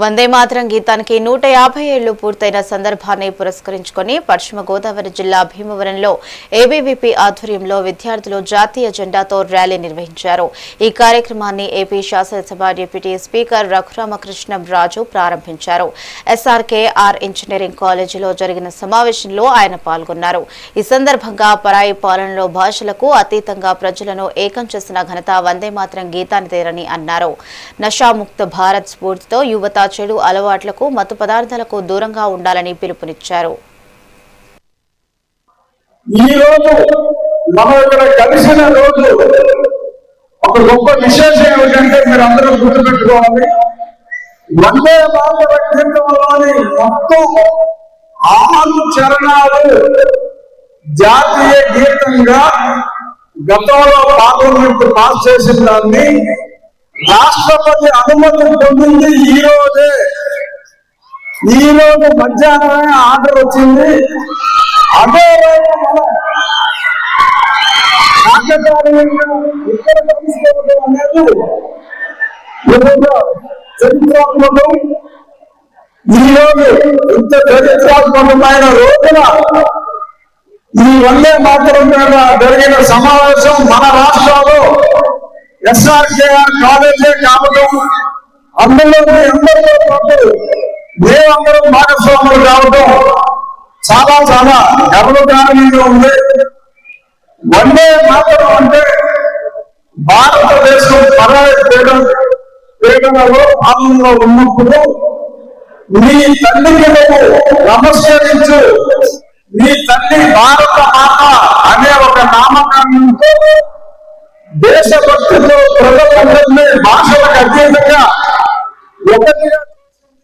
వందే మాతరం గీతానికి 150 ఏళ్లు పూర్తయిన సందర్భాన్ని పురస్కరించుకొని పశ్చిమ గోదావరి జిల్లా భీమవరంలో ఏబీవీపీ ఆధ్వర్యంలో విద్యార్థులు జాతీయ జెండాతో ర్యాలీ నిర్వహించారు। ఈ కార్యక్రమాన్ని ఏపీ శాసనసభ డిప్యూటీ స్పీకర్ రఘురామకృష్ణంరాజు ప్రారంభించారు। ఎస్ఆర్కేఆర్ ఇంజనీరింగ్ కాలేజీలో జరిగిన సమావేశంలో ఆయన పాల్గొన్నారు। ఈ సందర్భంగా పరాయి పాలనలో భాషలకు అతీతంగా ప్రజలను ఏకం చేసిన ఘనత వందే మాతరం గీతానిదేనని అన్నారు। నషాముక్త భారత్ స్ఫూర్తితో యువత చెడు అలవాట్లకు మత్తు పదార్థాలకు దూరంగా ఉండాలని పిలుపునిచ్చారు। ఈ రోజు మనం ఇక్కడ కలిసిన రోజు ఒక గొప్ప విశేషం ఏమిటంటే మీరు అందరూ గుర్తుపెట్టుకోవాలి, వందే మాతరం గీతంలోని మొత్తం 6 చరణాలు జాతీయ గీతంగా గతంలో పార్లమెంట్ పాస్ చేసిన దాన్ని రాష్ట్రపతి అనుమతి పొందింది ఈ రోజు మధ్యాహ్నమే ఆర్డర్ వచ్చింది। అదే చరిత్రాత్మకం। ఈ రోజు ఇంత చరిత్రాత్మకమైన రోజున ఈ వందే మాతరం మీద జరిగిన సమావేశం మన రాష్ట్రంలో ఎస్ఆర్కేఆర్ కాలేజే కావడం, అందులో అందరితో పాటు మేమందరం భాగస్వాములు కావడం చాలా చాలా గర్వకారణంగా ఉంది। వందే మాతరం అంటే భారతదేశం పరాయి పీడనలో పాలనలో ఉన్నప్పుడు నీ తల్లికి నమస్కరించు, నీ తల్లి భారత మాత అనే ఒక నామకాంతో దేశభక్తితో ప్రజలందరినీ భాషలకు అతీతంగా ఒకటిగా